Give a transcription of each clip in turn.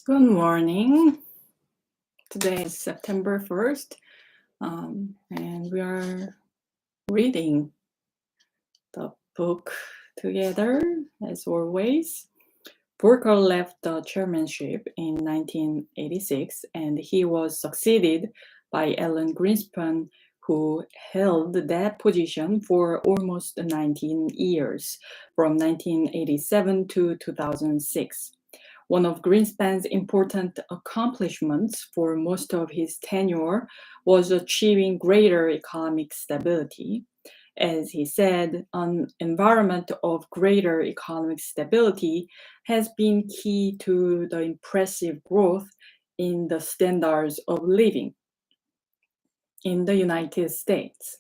Good morning. Today is September 1st, and we are reading the book together, as always. Volcker left the chairmanship in 1986, and he was succeeded by Alan Greenspan, who held that position for almost 19 years, from 1987 to 2006. One of Greenspan's important accomplishments for most of his tenure was achieving greater economic stability. As he said, an environment of greater economic stability has been key to the impressive growth in the standards of living in the United States.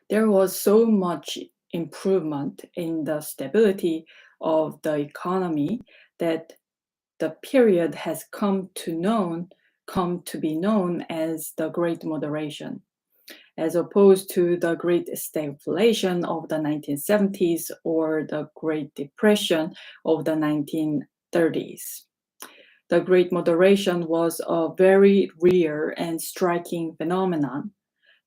There was so much improvement in the stability of the economy that the period has come to be known as the Great Moderation, as opposed to the Great Stagflation of the 1970s or the Great Depression of the 1930s. The Great Moderation was a very rare and striking phenomenon.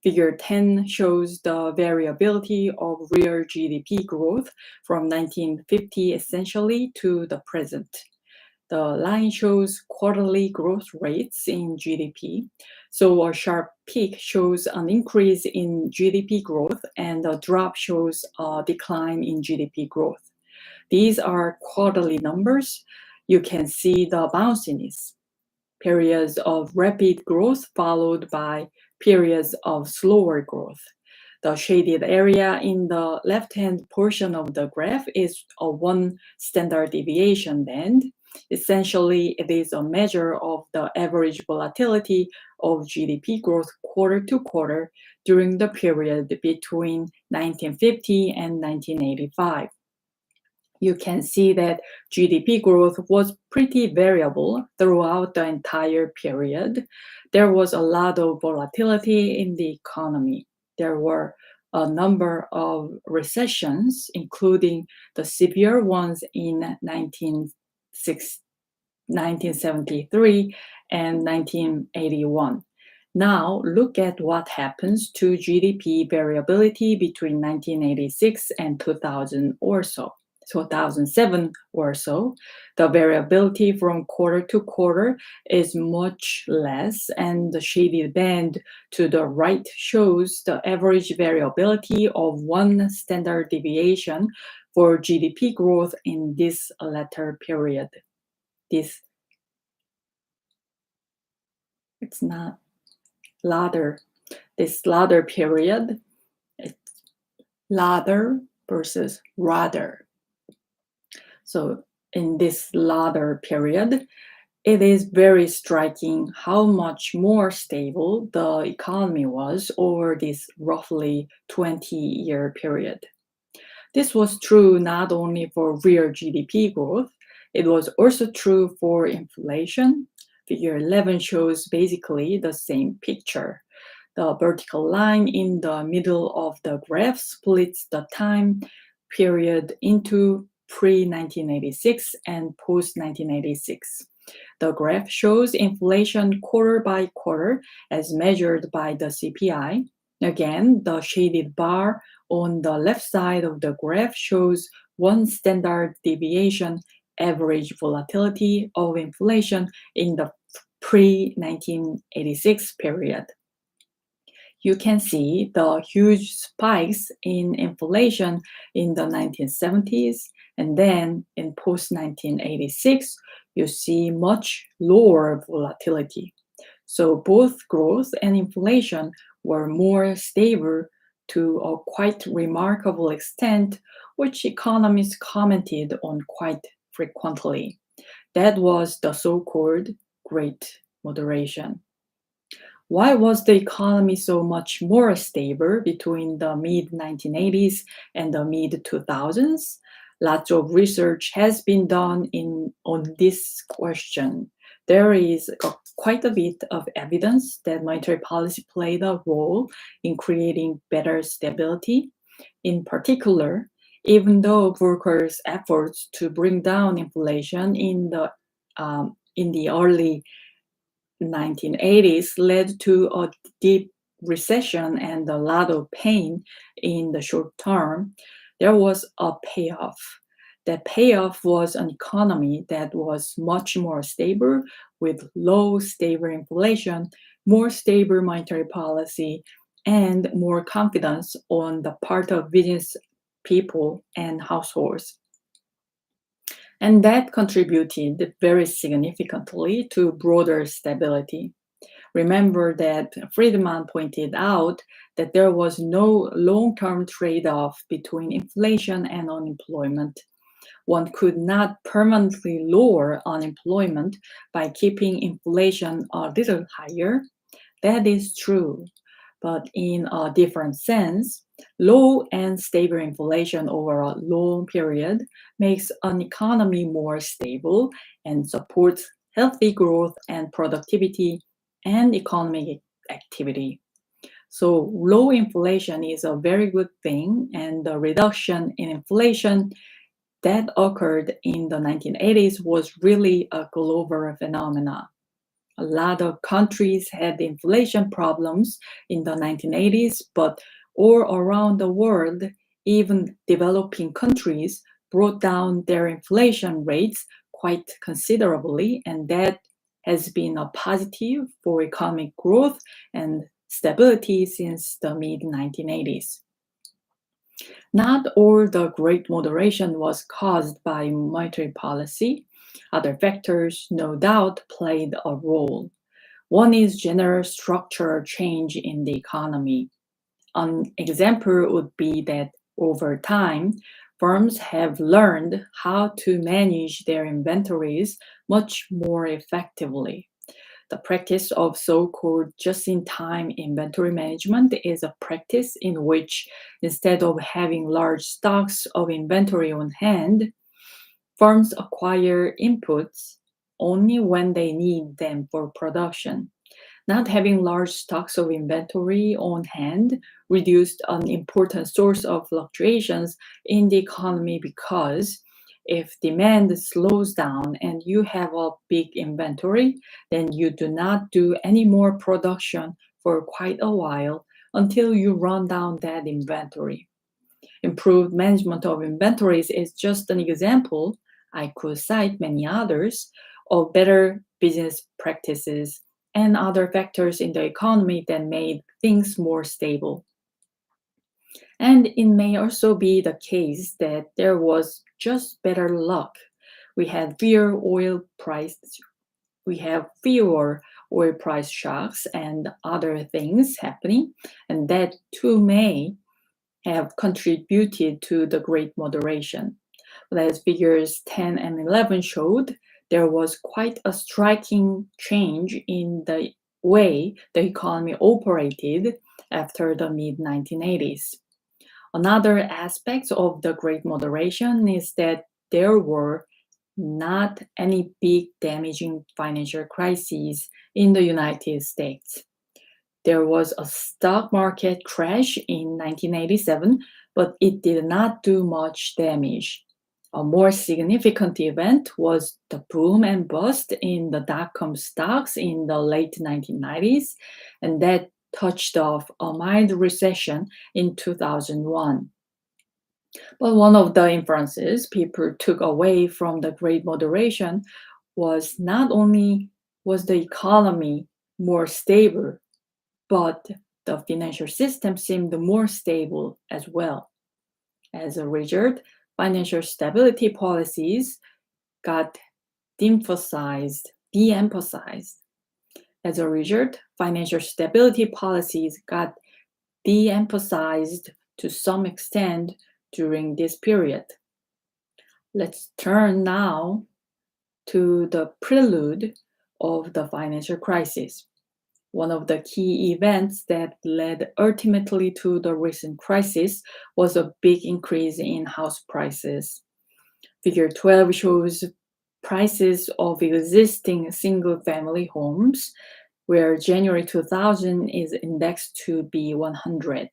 Figure 10 shows the variability of real GDP growth from 1950 essentially to the present. The line shows quarterly growth rates in GDP. So a sharp peak shows an increase in GDP growth and a drop shows a decline in GDP growth. These are quarterly numbers. You can see the bounciness. Periods of rapid growth followed by periods of slower growth. The shaded area in the left-hand portion of the graph is a 1 standard deviation band. Essentially, it is a measure of the average volatility of GDP growth quarter to quarter during the period between 1950 and 1985. You can see that GDP growth was pretty variable throughout the entire period. There was a lot of volatility in the economy. There were a number of recessions, including the severe ones in 1973 and 1981. Now, look at what happens to GDP variability between 1986 and 2000 or so. 2007 or so, the variability from quarter to quarter is much less, and the shaded band to the right shows the average variability of 1 standard deviation for GDP growth in this latter period. It's not latter. This latter period, it's latter versus rather. So in this latter period, it is very striking how much more stable the economy was over this roughly 20-year period. This was true not only for real GDP growth, it was also true for inflation. Figure 11 shows basically the same picture. The vertical line in the middle of the graph splits the time period into pre-1986 and post-1986. The graph shows inflation quarter by quarter as measured by the CPI. Again, the shaded bar on the left side of the graph shows 1 standard deviation average volatility of inflation in the pre-1986 period. You can see the huge spikes in inflation in the 1970s, and then in post-1986, you see much lower volatility. So both growth and inflation were more stable to a quite remarkable extent, which economists commented on quite frequently. That was the so-called Great Moderation. Why was the economy so much more stable between the mid-1980s and the mid-2000s? Lots of research has been done on this question. There is quite a bit of evidence that monetary policy played a role in creating better stability. In particular, even though Volcker's efforts to bring down inflation in the in the early 1980s led to a deep recession and a lot of pain in the short term, there was a payoff. That payoff was an economy that was much more stable with low, stable inflation, more stable monetary policy, and more confidence on the part of business people and households. And that contributed very significantly to broader stability. Remember that Friedman pointed out that there was no long term trade off between inflation and unemployment. One could not permanently lower unemployment by keeping inflation a little higher. That is true, but in a different sense, low and stable inflation over a long period makes an economy more stable and supports healthy growth and productivity and economic activity. So, low inflation is a very good thing, and the reduction in inflation that occurred in the 1980s was really a global phenomenon. A lot of countries had inflation problems in the 1980s, but all around the world, even developing countries brought down their inflation rates quite considerably, and that has been a positive for economic growth and stability since the mid 1980s. Not all the great moderation was caused by monetary policy. Other factors, no doubt, played a role. One is general structural change in the economy. An example would be that over time, firms have learned how to manage their inventories much more effectively. The practice of so-called just-in-time inventory management is a practice in which, instead of having large stocks of inventory on hand, firms acquire inputs only when they need them for production. Not having large stocks of inventory on hand reduced an important source of fluctuations in the economy because if demand slows down and you have a big inventory, then you do not do any more production for quite a while until you run down that inventory. Improved management of inventories is just an example. I could cite many others of better business practices and other factors in the economy that made things more stable. And it may also be the case that there was just better luck. We had fewer oil price we have fewer oil price shocks and other things happening, and that too may have contributed to the great moderation. But as figures 10 and 11 showed, there was quite a striking change in the way the economy operated after the mid 1980s. Another aspect of the Great Moderation is that there were not any big damaging financial crises in the United States. There was a stock market crash in 1987, but it did not do much damage. A more significant event was the boom and bust in the dot-com stocks in the late 1990s, and that touched off a mild recession in 2001. But one of the inferences people took away from the Great Moderation was not only was the economy more stable, but the financial system seemed more stable as well. As a result, financial stability policies got de-emphasized. As a result, financial stability policies got de-emphasized to some extent during this period. Let's turn now to the prelude of the financial crisis. One of the key events that led ultimately to the recent crisis was a big increase in house prices. Figure 12 shows prices of existing single-family homes, where January 2000 is indexed to be 100.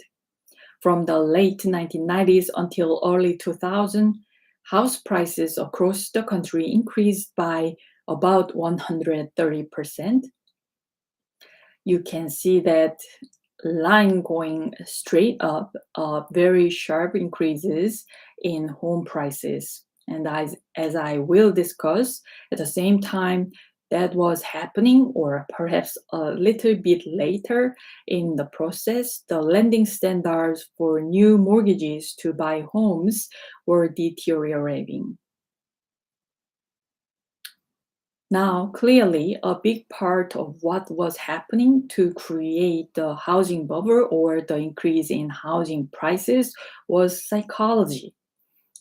From the late 1990s until early 2000, house prices across the country increased by about 130%. You can see that line going straight up, very sharp increases in home prices. And as I will discuss, at the same time that was happening, or perhaps a little bit later in the process, the lending standards for new mortgages to buy homes were deteriorating. Now, clearly, a big part of what was happening to create the housing bubble or the increase in housing prices was psychology.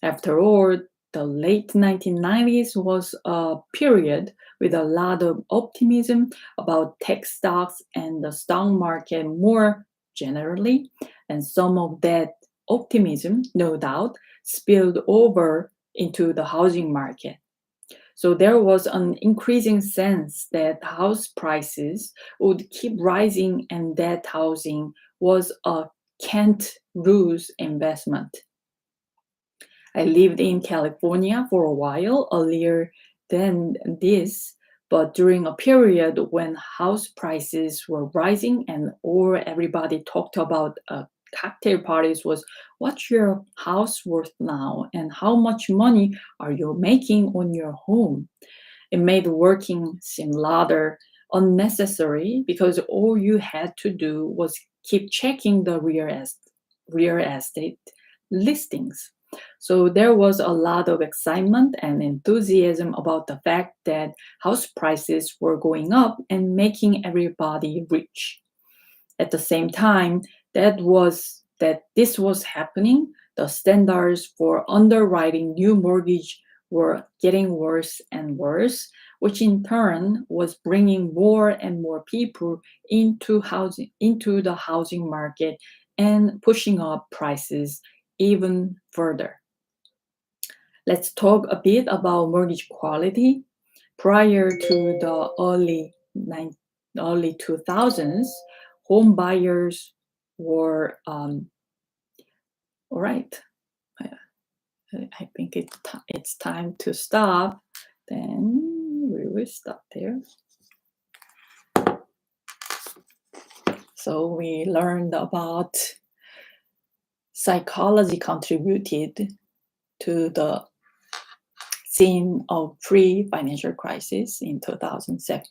After all, the late 1990s was a period with a lot of optimism about tech stocks and the stock market more generally, and some of that optimism, no doubt, spilled over into the housing market. So there was an increasing sense that house prices would keep rising and that housing was a can't lose investment. I lived in California for a while earlier than this, but during a period when house prices were rising and all everybody talked about cocktail parties was what's your house worth now and how much money are you making on your home? It made working seem rather unnecessary because all you had to do was keep checking the real estate listings. So there was a lot of excitement and enthusiasm about the fact that house prices were going up and making everybody rich. At the same time, that this was happening, the standards for underwriting new mortgage were getting worse and worse, which in turn was bringing more and more people into the housing market and pushing up prices even further. Let's talk a bit about mortgage quality. Prior to the early 2000s, home buyers were all right. I think it's time to stop. Then we will stop there. So we learned about psychology contributed to the theme of pre-financial crisis in 2007.